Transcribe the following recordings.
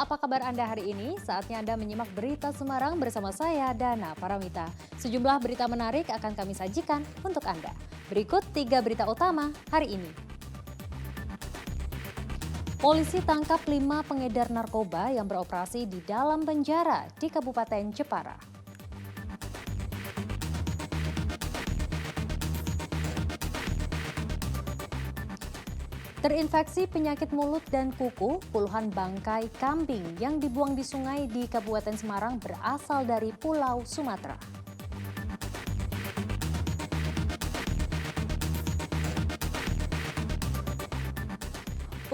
apa kabar Anda hari ini? Saatnya Anda menyimak berita Semarang bersama saya, Dana Paramita. Sejumlah berita menarik akan kami sajikan untuk Anda. Berikut 3 berita utama hari ini. Polisi tangkap 5 pengedar narkoba yang beroperasi di dalam penjara di Kabupaten Jepara. Terinfeksi penyakit mulut dan kuku, puluhan bangkai kambing yang dibuang di sungai di Kabupaten Semarang berasal dari Pulau Sumatera.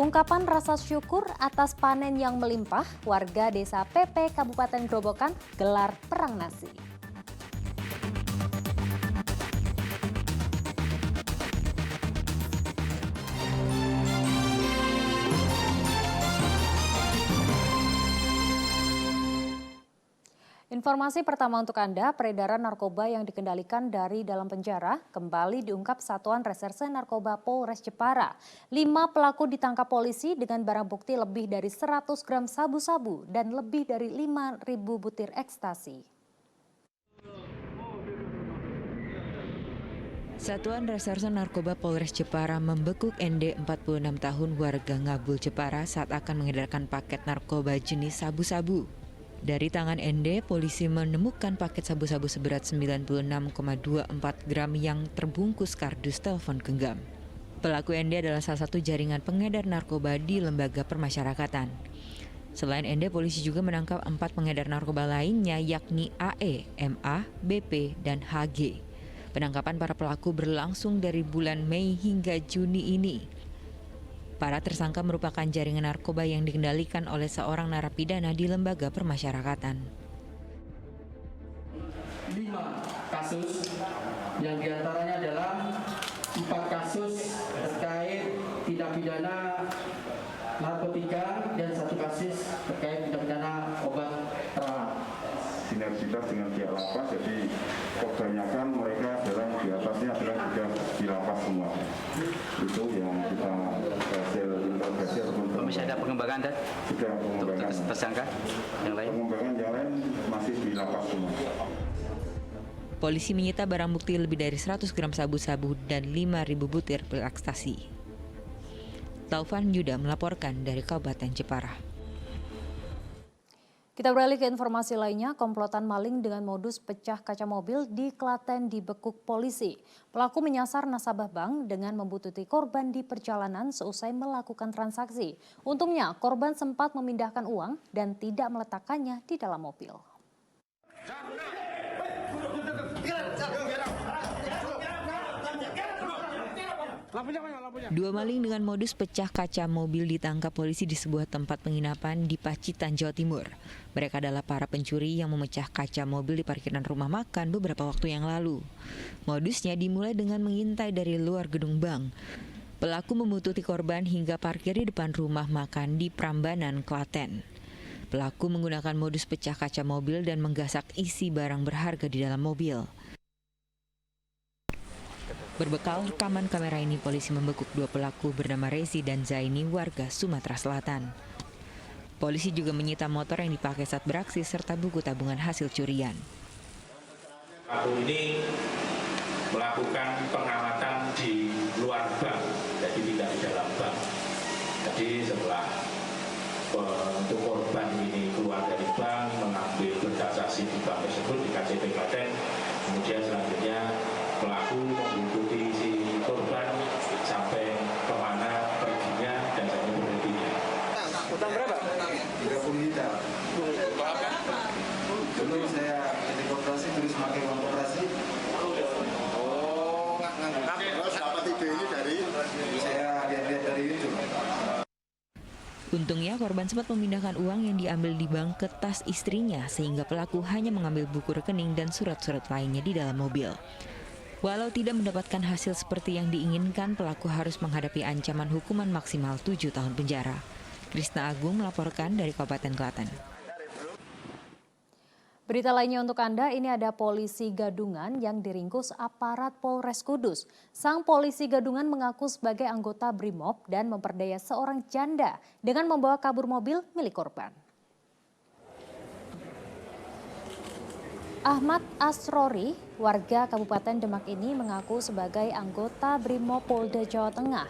Ungkapan rasa syukur atas panen yang melimpah, warga desa PP Kabupaten Grobogan gelar perang nasi. Informasi pertama untuk Anda, peredaran narkoba yang dikendalikan dari dalam penjara kembali diungkap Satuan Reserse Narkoba Polres Jepara. 5 pelaku ditangkap polisi dengan barang bukti lebih dari 100 gram sabu-sabu dan lebih dari 5.000 butir ekstasi. Satuan Reserse Narkoba Polres Jepara membekuk ND 46 tahun warga Ngabul Jepara saat akan mengedarkan paket narkoba jenis sabu-sabu. Dari tangan ND, polisi menemukan paket sabu-sabu seberat 96,24 gram yang terbungkus kardus telepon genggam. Pelaku ND adalah salah satu jaringan pengedar narkoba di lembaga permasyarakatan. Selain ND, polisi juga menangkap 4 pengedar narkoba lainnya yakni AE, MA, BP, dan HG. Penangkapan para pelaku berlangsung dari bulan Mei hingga Juni ini. Para tersangka merupakan jaringan narkoba yang dikendalikan oleh seorang narapidana di lembaga permasyarakatan. 5 kasus yang diantaranya adalah 4 kasus terkait tindak pidana narkotika dan 1 kasus terkait tindak pidana obat terlarang. Sinergitas dengan pihak lapas, jadi kebanyakan mereka adalah di atasnya adalah juga di lapas semua. Itu yang kita hasil interogasi ataupun masih ada pengembangan dan sudah pengembangan tersangka yang lain. Pengembangan yang lain masih di lapas semua. Polisi menyita barang bukti lebih dari 100 gram sabu-sabu dan 5.000 butir pil ekstasi. Taufan Yuda melaporkan dari Kabupaten Jepara. Kita beralih ke informasi lainnya, komplotan maling dengan modus pecah kaca mobil di Klaten dibekuk polisi. Pelaku menyasar nasabah bank dengan membuntuti korban di perjalanan seusai melakukan transaksi. Untungnya korban sempat memindahkan uang dan tidak meletakkannya di dalam mobil. Dua maling dengan modus pecah kaca mobil ditangkap polisi di sebuah tempat penginapan di Pacitan, Jawa Timur. Mereka adalah para pencuri yang memecah kaca mobil di parkiran rumah makan beberapa waktu yang lalu. Modusnya dimulai dengan mengintai dari luar gedung bank. Pelaku membututi korban hingga parkir di depan rumah makan di Prambanan, Klaten. Pelaku menggunakan modus pecah kaca mobil dan menggasak isi barang berharga di dalam mobil. Berbekal rekaman kamera ini, polisi membekuk 2 pelaku bernama Rezi dan Zaini, warga Sumatera Selatan. Polisi juga menyita motor yang dipakai saat beraksi serta buku tabungan hasil curian. Pelaku ini melakukan pengamatan di luar bank, jadi tidak di dalam bank. Jadi setelah untuk korban ini keluar dari bank, mengambil bertransaksi di bank tersebut di KCP Klaten, kemudian selanjutnya pelaku membuntuti si korban sampai kemana perginya dan sampai berhentinya. Utang berapa? 30 juta. Dulu saya jadi koperasi terus pakai uang koperasi. Oh, terus dapat ide ini dari Saya lihat-lihat dari YouTube. Untungnya korban sempat memindahkan uang yang diambil di bank ke tas istrinya sehingga pelaku hanya mengambil buku rekening dan surat-surat lainnya di dalam mobil. Walau tidak mendapatkan hasil seperti yang diinginkan, pelaku harus menghadapi ancaman hukuman maksimal 7 tahun penjara. Krisna Agung melaporkan dari Kabupaten Klaten. Berita lainnya untuk Anda, ini ada polisi gadungan yang diringkus aparat Polres Kudus. Sang polisi gadungan mengaku sebagai anggota BRIMOB dan memperdaya seorang janda dengan membawa kabur mobil milik korban. Ahmad Asrori, warga Kabupaten Demak ini mengaku sebagai anggota Brimopolda Jawa Tengah.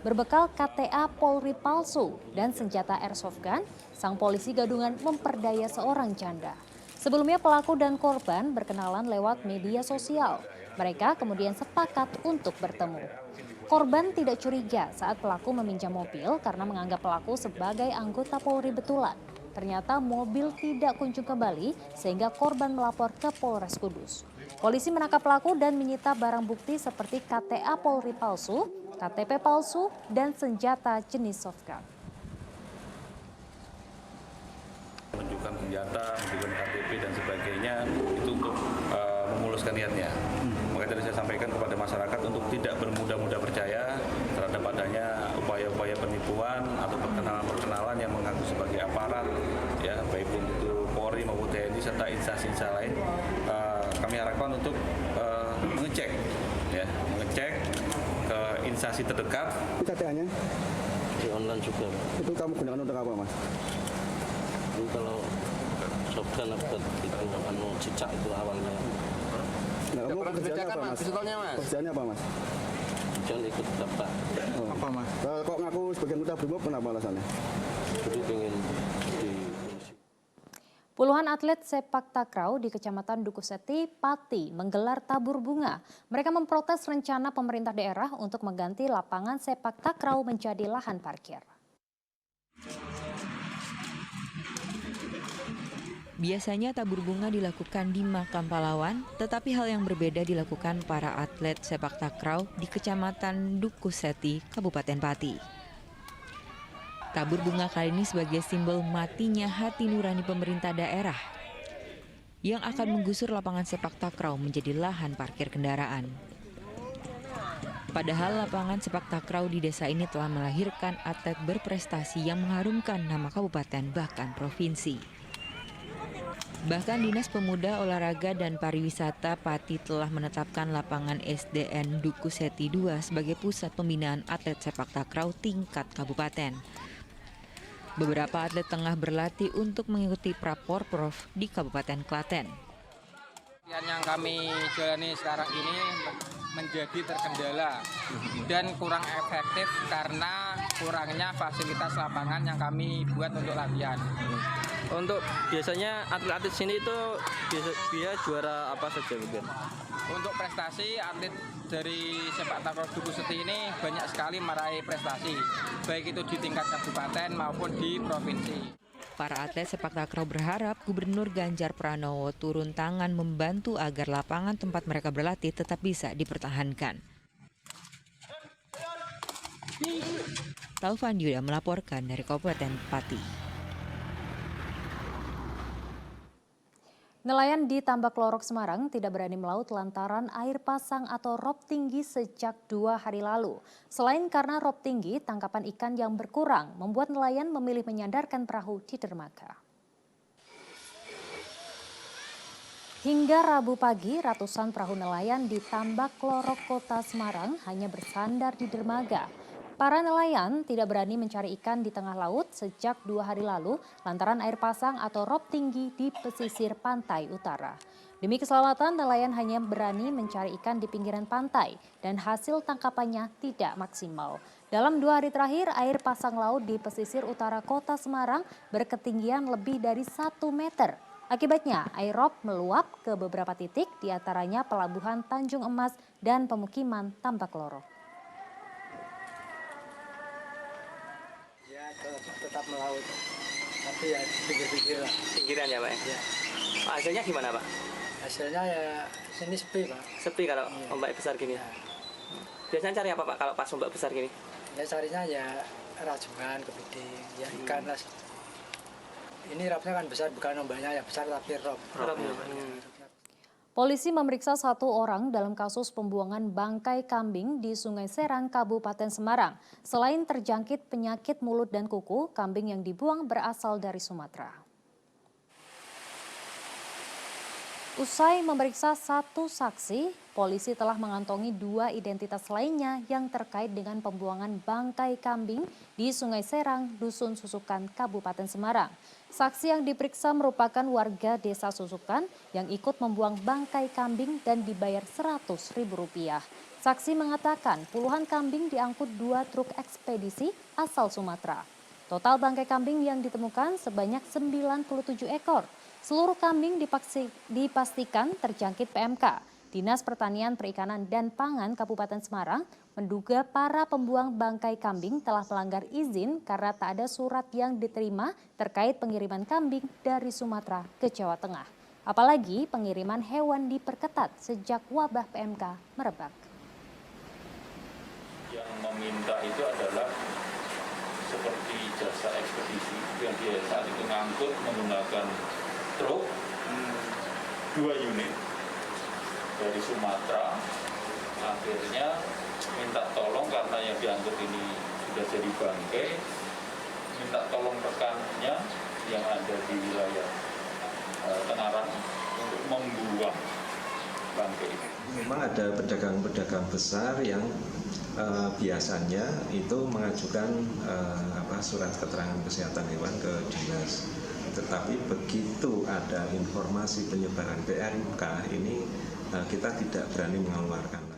Berbekal KTA Polri palsu dan senjata airsoft gun, sang polisi gadungan memperdaya seorang janda. Sebelumnya pelaku dan korban berkenalan lewat media sosial. Mereka kemudian sepakat untuk bertemu. Korban tidak curiga saat pelaku meminjam mobil karena menganggap pelaku sebagai anggota Polri betulan. Ternyata mobil tidak kunjung kembali sehingga korban melapor ke Polres Kudus. Polisi menangkap pelaku dan menyita barang bukti seperti KTA Polri palsu, KTP palsu, dan senjata jenis soft gun. Menunjukkan senjata, menunjukkan KTP dan sebagainya itu untuk memuluskan niatnya. Makanya tadi saya sampaikan kepada masyarakat untuk tidak bermudah-mudah percaya terhadap adanya upaya-upaya penipuan atau perkenalan-perkenalan yang mengaku sebagai aparat, ya baik pun itu Polri maupun TNI serta instansi lain. Kami harapkan untuk mengecek ke instansi terdekat. KTA-nya di online juga. itu kamu gunakan untuk apa, Mas? Ini kalau shotgun apa itu cicak itu awalnya. Nah, kamu kerjanya apa, Mas? Kerjanya apa, Mas? Jangan ikut bapak. Oh. Apa, Mas? Kok ngaku sebagai anggota Brimob, kenapa alasannya? Jadi pengen di Puluhan atlet sepak takraw di Kecamatan Dukuseti, Pati menggelar tabur bunga. Mereka memprotes rencana pemerintah daerah untuk mengganti lapangan sepak takraw menjadi lahan parkir. Biasanya tabur bunga dilakukan di makam pahlawan, tetapi hal yang berbeda dilakukan para atlet sepak takraw di Kecamatan Dukuseti, Kabupaten Pati. Tabur bunga kali ini sebagai simbol matinya hati nurani pemerintah daerah yang akan menggusur lapangan sepak takraw menjadi lahan parkir kendaraan. Padahal lapangan sepak takraw di desa ini telah melahirkan atlet berprestasi yang mengharumkan nama kabupaten bahkan provinsi. Bahkan Dinas Pemuda, Olahraga, dan Pariwisata Pati telah menetapkan lapangan SDN Dukuseti 2 sebagai pusat pembinaan atlet sepak takraw tingkat kabupaten. Beberapa atlet tengah berlatih untuk mengikuti Praporprov di Kabupaten Klaten. Yang kami jalani sekarang ini menjadi terkendala dan kurang efektif karena kurangnya fasilitas lapangan yang kami buat untuk latihan. Untuk biasanya atlet-atlet sini itu dia juara apa saja mungkin? Untuk prestasi atlet dari sepak takraw Dukuseti ini banyak sekali meraih prestasi, baik itu di tingkat kabupaten maupun di provinsi. Para atlet sepak takraw berharap Gubernur Ganjar Pranowo turun tangan membantu agar lapangan tempat mereka berlatih tetap bisa dipertahankan. Taufan Yuda melaporkan dari Kabupaten Pati. Nelayan di Tambak Lorok Semarang tidak berani melaut lantaran air pasang atau rop tinggi sejak 2 hari lalu. Selain karena rop tinggi, tangkapan ikan yang berkurang membuat nelayan memilih menyandarkan perahu di dermaga. Hingga Rabu pagi, ratusan perahu nelayan di Tambak Lorok Kota Semarang hanya bersandar di dermaga. Para nelayan tidak berani mencari ikan di tengah laut sejak 2 hari lalu lantaran air pasang atau rop tinggi di pesisir pantai utara. Demi keselamatan, nelayan hanya berani mencari ikan di pinggiran pantai dan hasil tangkapannya tidak maksimal. Dalam 2 hari terakhir, air pasang laut di pesisir utara Kota Semarang berketinggian lebih dari 1 meter. Akibatnya, air rop meluap ke beberapa titik, diantaranya Pelabuhan Tanjung Emas dan pemukiman Tambak Lorok. Tetap melaut, tapi ya pinggir-pinggir lah. Pinggiran ya Pak? Ya. Hasilnya gimana Pak? Hasilnya ya sini sepi Pak. Sepi kalau ombak besar gini? Ya. Biasanya cari apa Pak kalau pas ombak besar gini? Ya carinya ya rajungan, kepiting, ya ikan lah. Ini rapnya kan besar, bukan ombaknya ya besar tapi rop. Polisi memeriksa 1 orang dalam kasus pembuangan bangkai kambing di Sungai Serang, Kabupaten Semarang. Selain terjangkit penyakit mulut dan kuku, kambing yang dibuang berasal dari Sumatera. Usai memeriksa 1 saksi, polisi telah mengantongi 2 identitas lainnya yang terkait dengan pembuangan bangkai kambing di Sungai Serang, Dusun Susukan, Kabupaten Semarang. Saksi yang diperiksa merupakan warga desa Susukan yang ikut membuang bangkai kambing dan dibayar Rp100.000. Saksi mengatakan puluhan kambing diangkut 2 truk ekspedisi asal Sumatera. Total bangkai kambing yang ditemukan sebanyak 97 ekor. Seluruh kambing dipastikan terjangkit PMK. Dinas Pertanian, Perikanan, dan Pangan Kabupaten Semarang menduga para pembuang bangkai kambing telah melanggar izin karena tak ada surat yang diterima terkait pengiriman kambing dari Sumatera ke Jawa Tengah. Apalagi pengiriman hewan diperketat sejak wabah PMK merebak. Yang meminta itu adalah seperti jasa ekspedisi yang dia saat itu ngangkut menggunakan truk 2 unit dari Sumatera, akhirnya minta tolong karena yang diangkut ini sudah jadi bangkai, minta tolong rekannya yang ada di wilayah Tengaran untuk membuang bangkai itu. Memang ada pedagang-pedagang besar yang biasanya itu mengajukan surat keterangan kesehatan hewan ke dinas. Tetapi begitu ada informasi penyebaran PMK ini kita tidak berani mengeluarkan.